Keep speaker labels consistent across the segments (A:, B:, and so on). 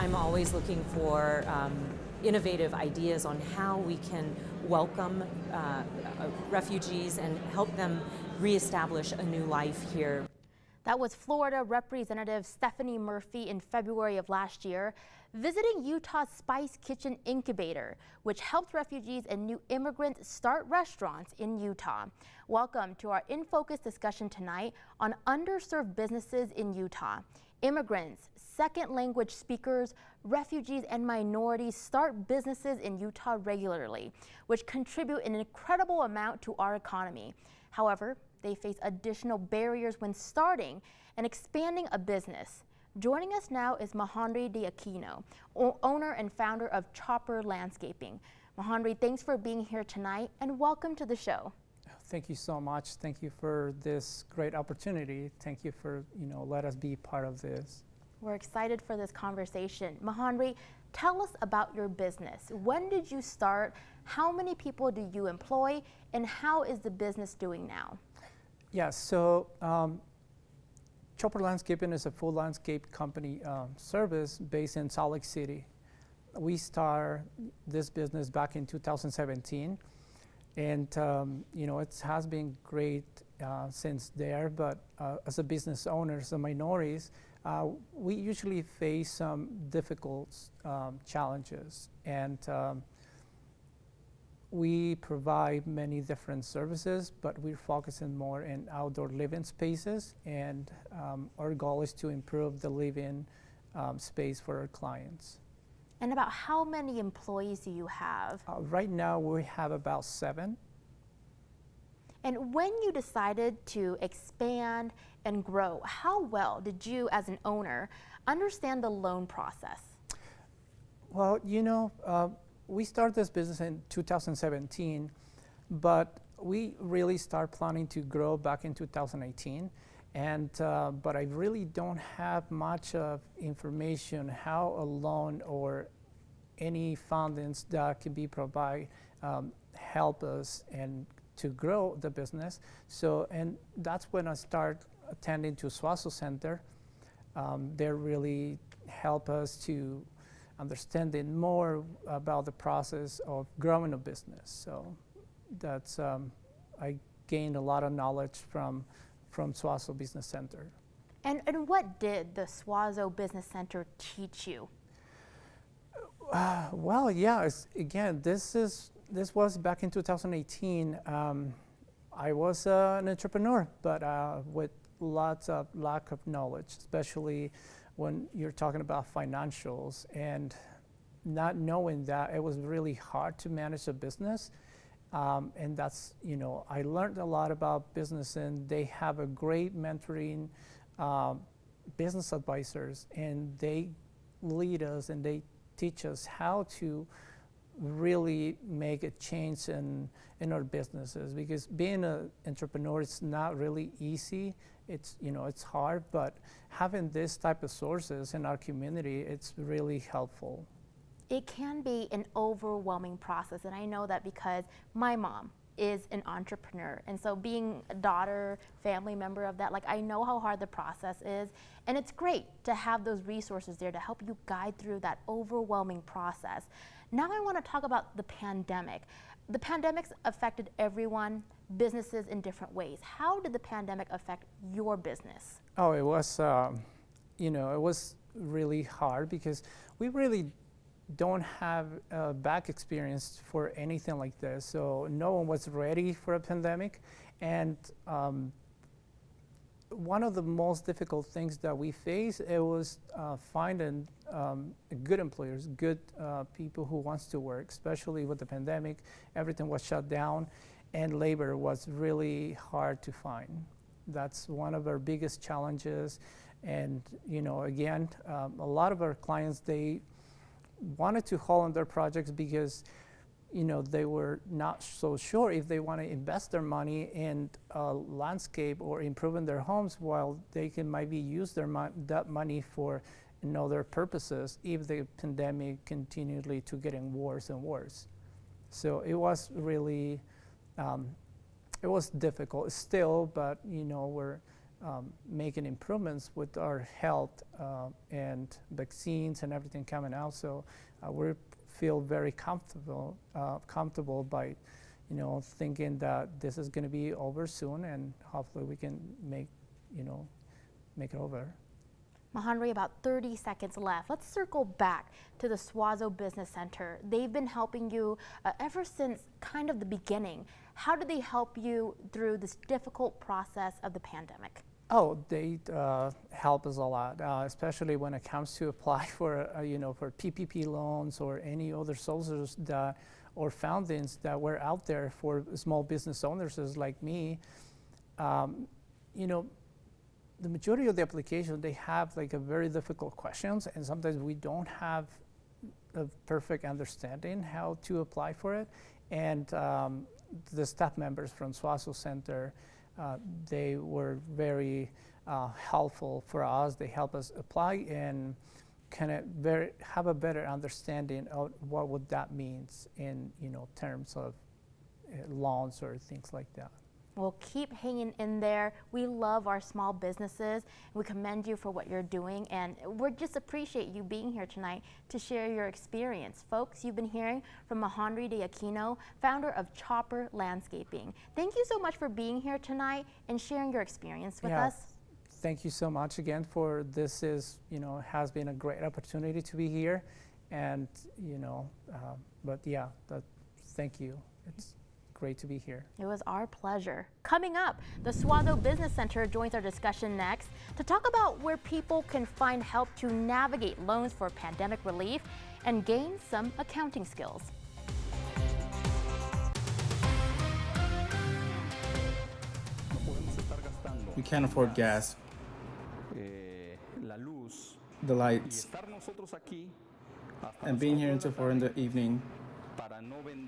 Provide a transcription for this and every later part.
A: I'm always looking for innovative ideas on how we can welcome refugees and help them reestablish a new life here.
B: That was Florida Representative Stephanie Murphy in February of last year, visiting Utah's Spice Kitchen Incubator, which helps refugees and new immigrants start restaurants in Utah. Welcome to our In Focus discussion tonight on underserved businesses in Utah. Immigrants, second language speakers, refugees, and minorities start businesses in Utah regularly, which contribute an incredible amount to our economy. However, they face additional barriers when starting and expanding a business. Joining us now is Mahonry de Aquino, owner and founder of Chopper Landscaping. Mahonry, thanks for being here tonight and welcome to the show.
C: Thank you so much. Thank you for this great opportunity. Thank you for, let us be part of this.
B: We're excited for this conversation. Mahonry, tell us about your business. When did you start? How many people do you employ? And how is the business doing now?
C: Yeah, so Chopper Landscaping is a full landscape company service based in Salt Lake City. We started this business back in 2017, and it has been great since there. But as a business owners, the minorities, we usually face some difficult challenges, and we provide many different services, but we're focusing more in outdoor living spaces, and our goal is to improve the living space for our clients.
B: And about how many employees do you have?
C: Right now we have about 7.
B: And when you decided to expand and grow, how well did you as an owner understand the loan process?
C: Well, we started this business in 2017, but we really started planning to grow back in 2018. And but I really don't have much of information how a loan or any fundings that can be provided help us and to grow the business. So, and that's when I started attending to Suazo Center. They really help us to understanding more about the process of growing a business. So that's, I gained a lot of knowledge from Suazo Business Center.
B: And what did the Suazo Business Center teach you?
C: Well, yeah, again, this was back in 2018. I was an entrepreneur, but with lots of lack of knowledge, especially when you're talking about financials, and not knowing that, it was really hard to manage a business. And that's, I learned a lot about business, and they have a great mentoring business advisors, and they lead us and they teach us how to really make a change in our businesses, because being an entrepreneur is not really easy. It's, it's hard, but having this type of sources in our community, it's really helpful.
B: It can be an overwhelming process, and I know that because my mom is an entrepreneur, and so being a daughter, family member of that, I know how hard the process is, and it's great to have those resources there to help you guide through that overwhelming process. Now I want to talk about the pandemic. The pandemic's affected everyone, businesses in different ways. How did the pandemic affect your business?
C: Oh, it was, it was really hard because we really don't have a back experience for anything like this. So no one was ready for a pandemic. And one of the most difficult things that we faced, it was finding good employers, good people who wants to work, especially with the pandemic. Everything was shut down, and labor was really hard to find. That's one of our biggest challenges. And again, a lot of our clients, they wanted to hold on their projects because they were not so sure if they want to invest their money in landscape or improving their homes, while they can maybe use that money for other purposes if the pandemic continually to getting worse and worse. So it was really, it was difficult still, but making improvements with our health and vaccines and everything coming out. So we feel very comfortable by, thinking that this is going to be over soon, and hopefully we can make it over.
B: Mahonry, about 30 seconds left. Let's circle back to the Suazo Business Center. They've been helping you ever since kind of the beginning. How do they help you through this difficult process of the pandemic?
C: Oh, they help us a lot, especially when it comes to apply for, for PPP loans or any other sources or foundings that were out there for small business owners like me. The majority of the applications, they have like a very difficult questions, and sometimes we don't have a perfect understanding how to apply for it. And the staff members from Suazo Center, they were very helpful for us. They help us apply and kind of have a better understanding of what would that means in terms of loans or things like that.
B: Well, keep hanging in there. We love our small businesses. We commend you for what you're doing, and we just appreciate you being here tonight to share your experience. Folks, you've been hearing from Mahonry de Aquino, founder of Chopper Landscaping. Thank you so much for being here tonight and sharing your experience with us.
C: Thank you so much again for this. Has been a great opportunity to be here, and thank you. It's great to be here.
B: It was our pleasure. Coming up, the Suazo Business Center joins our discussion next to talk about where people can find help to navigate loans for pandemic relief and gain some accounting skills.
D: We can't afford gas, the lights, and being here until 4 in the evening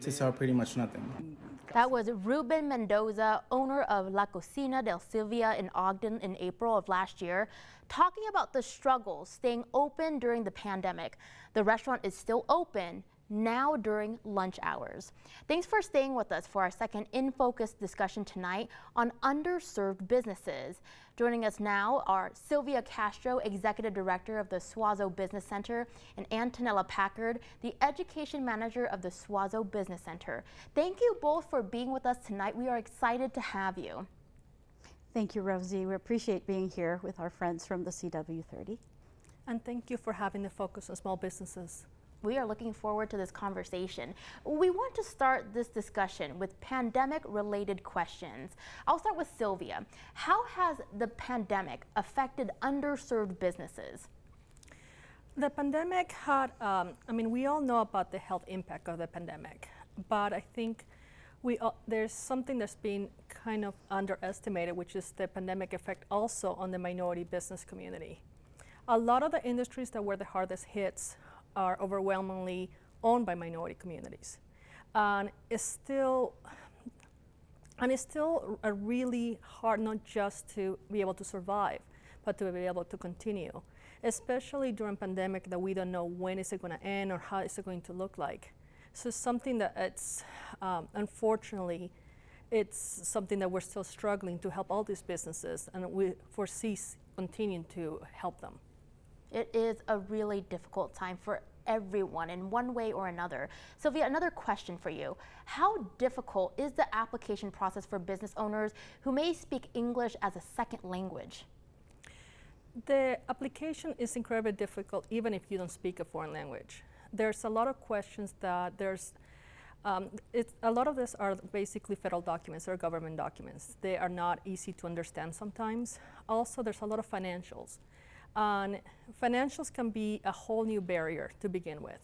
D: to sell pretty much nothing.
B: That was Ruben Mendoza, owner of La Cocina del Silvia in Ogden in April of last year, talking about the struggles staying open during the pandemic. The restaurant is still open now during lunch hours. Thanks for staying with us for our second In Focus discussion tonight on underserved businesses. Joining us now are Silvia Castro, Executive Director of the Suazo Business Center, and Antonella Packard, the Education Manager of the Suazo Business Center. Thank you both for being with us tonight. We are excited to have you.
E: Thank you, Rosie. We appreciate being here with our friends from the CW30.
F: And thank you for having the focus on small businesses.
B: We are looking forward to this conversation. We want to start this discussion with pandemic-related questions. I'll start with Silvia. How has the pandemic affected underserved businesses?
F: The pandemic had, we all know about the health impact of the pandemic, but I think there's something that's been kind of underestimated, which is the pandemic effect also on the minority business community. A lot of the industries that were the hardest hits are overwhelmingly owned by minority communities. And it's still a really hard, not just to be able to survive, but to be able to continue, especially during pandemic that we don't know when is it going to end or how is it going to look like. So it's something that it's, unfortunately, it's something that we're still struggling to help all these businesses, and we foresee continuing to help them.
B: It is a really difficult time for everyone in one way or another. Silvia, another question for you. How difficult is the application process for business owners who may speak English as a second language?
F: The application is incredibly difficult even if you don't speak a foreign language. There's a lot of questions that a lot of this are basically federal documents or government documents. They are not easy to understand sometimes. Also, there's a lot of financials. And financials can be a whole new barrier to begin with.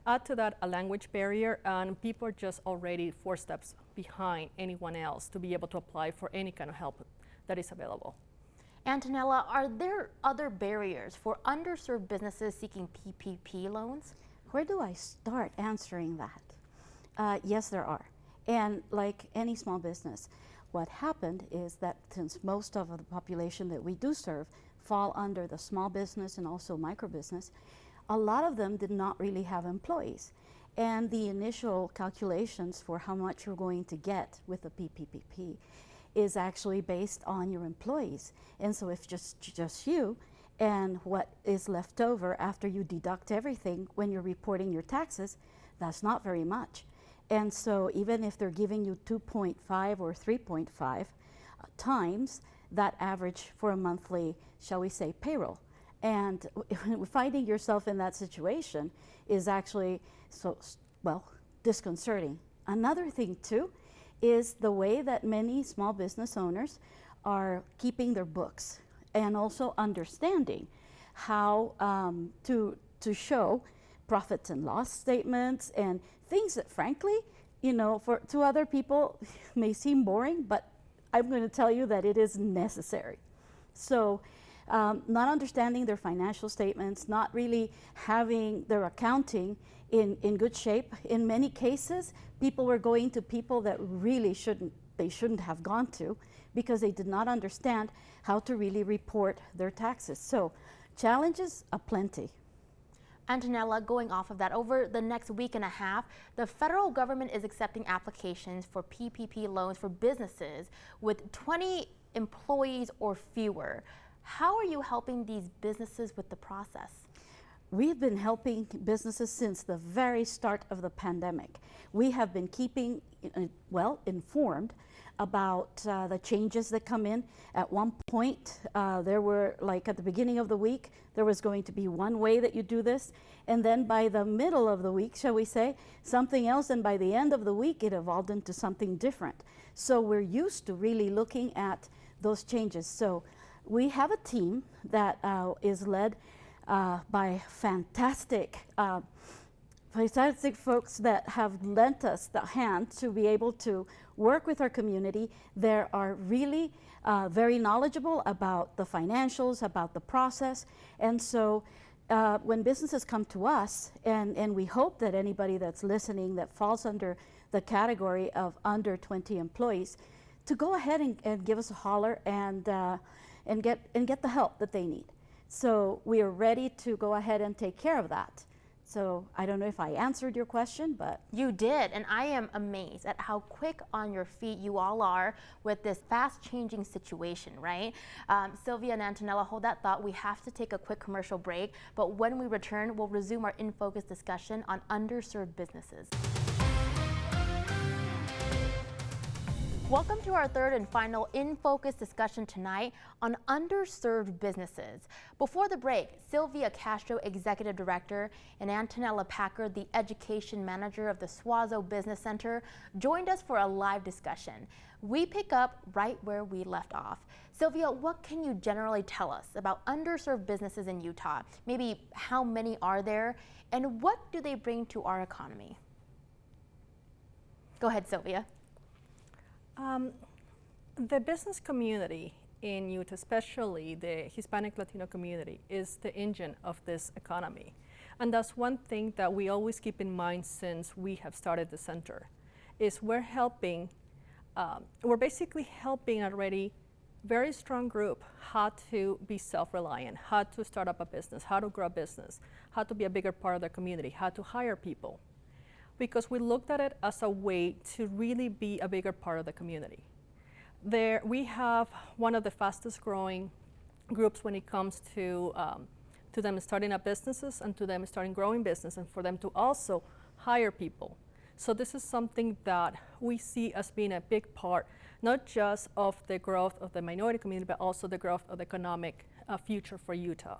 F: Add to that a language barrier, and people are just already 4 steps behind anyone else to be able to apply for any kind of help that is available.
B: Antonella, are there other barriers for underserved businesses seeking PPP loans?
E: Where do I start answering that? Yes, there are. And like any small business, what happened is that since most of the population that we do serve fall under the small business and also micro business, a lot of them did not really have employees. And the initial calculations for how much you're going to get with the PPP is actually based on your employees. And so if just you and what is left over after you deduct everything when you're reporting your taxes, that's not very much. And so even if they're giving you 2.5 or 3.5 times that average for a monthly, shall we say, payroll. And finding yourself in that situation is actually disconcerting. Another thing too is the way that many small business owners are keeping their books and also understanding how to show profits and loss statements and things that frankly, to other people may seem boring, but I'm going to tell you that it is necessary. So not understanding their financial statements, not really having their accounting in good shape. In many cases, people were going to people that really shouldn't have gone to because they did not understand how to really report their taxes. So challenges aplenty.
B: Antonella, going off of that, over the next week and a half, the federal government is accepting applications for PPP loans for businesses with 20 employees or fewer. How are you helping these businesses with the process?
E: We've been helping businesses since the very start of the pandemic. We have been keeping well informed about the changes that come in. At one point, there were, like at the beginning of the week, there was going to be one way that you do this, and then by the middle of the week, shall we say, something else, and by the end of the week, it evolved into something different. So we're used to really looking at those changes. So we have a team that is led by fantastic folks that have lent us the hand to be able to work with our community. They are really very knowledgeable about the financials, about the process. And so when businesses come to us, and we hope that anybody that's listening that falls under the category of under 20 employees, to go ahead and give us a holler and get the help that they need. So we are ready to go ahead and take care of that. So I don't know if I answered your question, but
B: you did, and I am amazed at how quick on your feet you all are with this fast-changing situation, right? Silvia and Antonella, hold that thought. We have to take a quick commercial break, but when we return, we'll resume our In Focus discussion on underserved businesses. Welcome to our third and final In Focus discussion tonight on underserved businesses. Before the break, Silvia Castro, Executive Director, and Antonella Packard, the Education Manager of the Suazo Business Center, joined us for a live discussion. We pick up right where we left off. Silvia, what can you generally tell us about underserved businesses in Utah? Maybe how many are there, and what do they bring to our economy? Go ahead, Silvia.
F: The business community in Utah, especially the Hispanic Latino community, is the engine of this economy. And that's one thing that we always keep in mind since we have started the center, is we're basically helping already very strong group how to be self-reliant, how to start up a business, how to grow a business, how to be a bigger part of the community, how to hire people. Because we looked at it as a way to really be a bigger part of the community. There, we have one of the fastest growing groups when it comes to them starting up businesses and to them starting growing business, and for them to also hire people. So this is something that we see as being a big part, not just of the growth of the minority community, but also the growth of the economic future for Utah.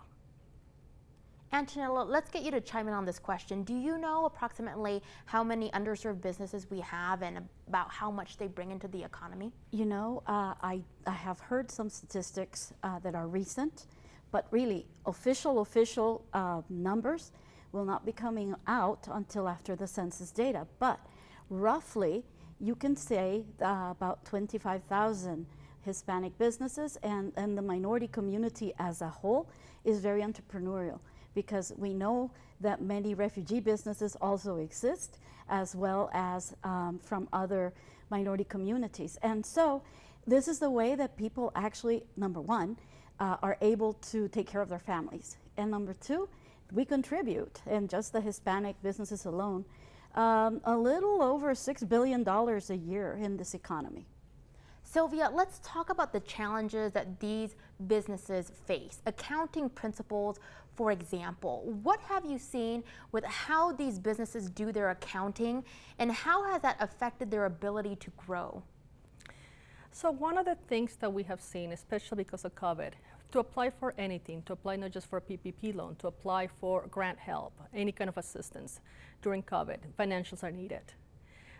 B: Antonella, let's get you to chime in on this question. Do you know approximately how many underserved businesses we have and about how much they bring into the economy?
E: You know, I have heard some statistics that are recent, but really official numbers will not be coming out until after the census data. But roughly, you can say about 25,000 Hispanic businesses, and the minority community as a whole is very entrepreneurial, because we know that many refugee businesses also exist, as well as from other minority communities. And so this is the way that people actually, number one, are able to take care of their families. And number two, we contribute, and just the Hispanic businesses alone, a little over $6 billion a year in this economy.
B: Silvia, let's talk about the challenges that these businesses face. Accounting principles, for example. What have you seen with how these businesses do their accounting, and how has that affected their ability to grow?
F: So one of the things that we have seen, especially because of COVID, to apply for anything, to apply not just for a PPP loan, to apply for grant help, any kind of assistance during COVID, financials are needed.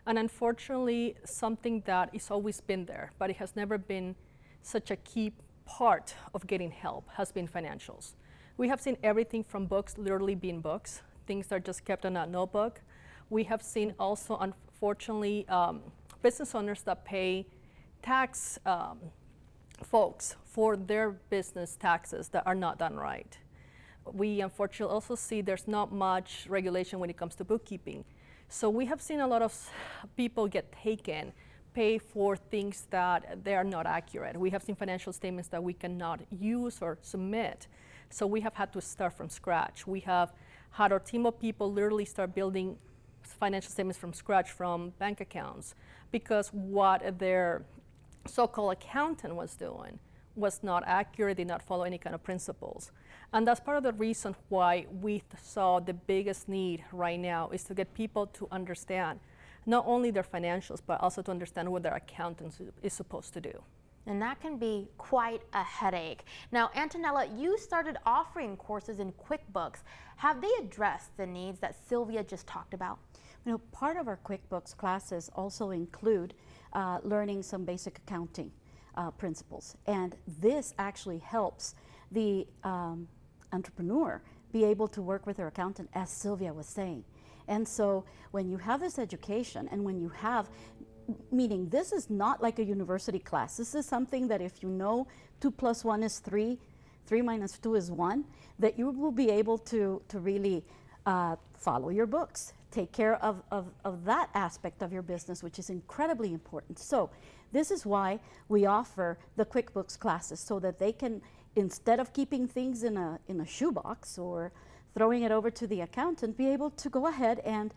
F: And unfortunately, something that has always been there, but it has never been such a key part of getting help, has been financials. We have seen everything from books literally being books, things that are just kept on a notebook. We have seen also, unfortunately, business owners that pay tax folks for their business taxes that are not done right. We unfortunately also see there's not much regulation when it comes to bookkeeping. So we have seen a lot of people get taken, pay for things that they are not accurate. We have seen financial statements that we cannot use or submit. So we have had to start from scratch. We have had our team of people literally start building financial statements from scratch from bank accounts, because what their so-called accountant was doing was not accurate, did not follow any kind of principles. And that's part of the reason why we saw the biggest need right now is to get people to understand not only their financials, but also to understand what their accountant is supposed to do.
B: And that can be quite a headache. Now, Antonella, you started offering courses in QuickBooks. Have they addressed the needs that Silvia just talked about?
E: You know, part of our QuickBooks classes also include learning some basic accounting principles. And this actually helps the entrepreneur be able to work with their accountant, as Silvia was saying. And so when you have this education, and when you have, meaning this is not like a university class, this is something that if you know 2 + 1 is 3, 3 - 2 is 1, that you will be able to really follow your books, take care of that aspect of your business, which is incredibly important. So this is why we offer the QuickBooks classes, so that they can, instead of keeping things in a shoebox or throwing it over to the accountant, be able to go ahead and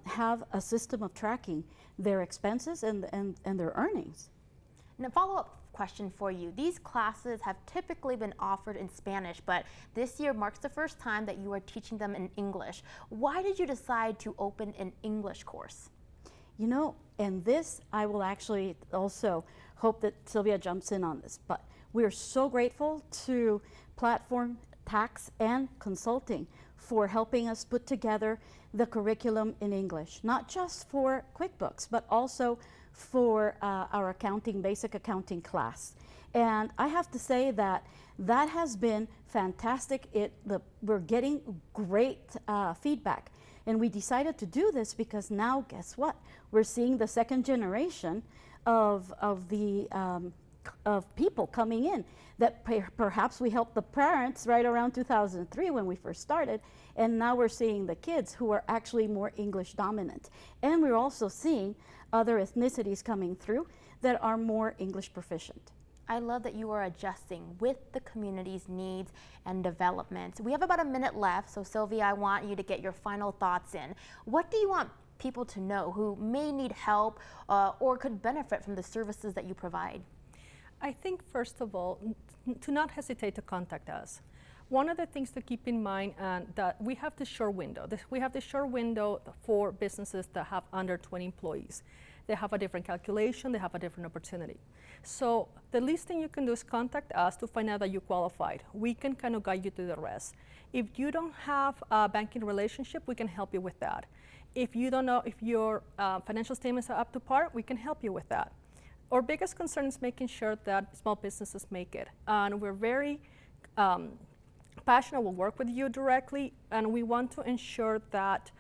E: have a system of tracking their expenses and their earnings.
B: And a follow-up question for you. These classes have typically been offered in Spanish, but this year marks the first time that you are teaching them in English. Why did you decide to open an English course?
E: You know, and this, I will actually also hope that Silvia jumps in on this, but we are so grateful to Platform Tax and Consulting for helping us put together the curriculum in English, not just for QuickBooks, but also for our accounting, basic accounting class. And I have to say that that has been fantastic. We're getting great feedback. And we decided to do this because now, guess what? We're seeing the second generation of people coming in that perhaps we helped the parents right around 2003 when we first started, and now we're seeing the kids who are actually more English dominant. And we're also seeing other ethnicities coming through that are more English proficient.
B: I love that you are adjusting with the community's needs and developments. We have about a minute left, so Silvia, I want you to get your final thoughts in. What do you want people to know who may need help or could benefit from the services that you provide?
F: I think, first of all, to not hesitate to contact us. One of the things to keep in mind that we have the short window. We have the short window for businesses that have under 20 employees. They have a different calculation, they have a different opportunity. So the least thing you can do is contact us to find out that you qualified. We can kind of guide you through the rest. If you don't have a banking relationship, we can help you with that. If you don't know if your financial statements are up to par, we can help you with that. Our biggest concern is making sure that small businesses make it. And we're very passionate. We'll work with you directly, and we want to ensure that,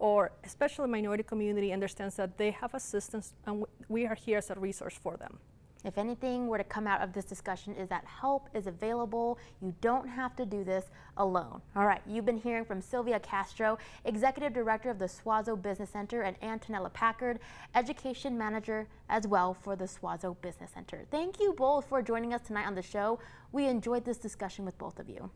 F: or especially the minority community, understands that they have assistance, and we are here as a resource for them.
B: If anything were to come out of this discussion is that help is available. You don't have to do this alone. All right, you've been hearing from Silvia Castro, Executive Director of the Suazo Business Center, and Antonella Packard, Education Manager as well for the Suazo Business Center. Thank you both for joining us tonight on the show. We enjoyed this discussion with both of you.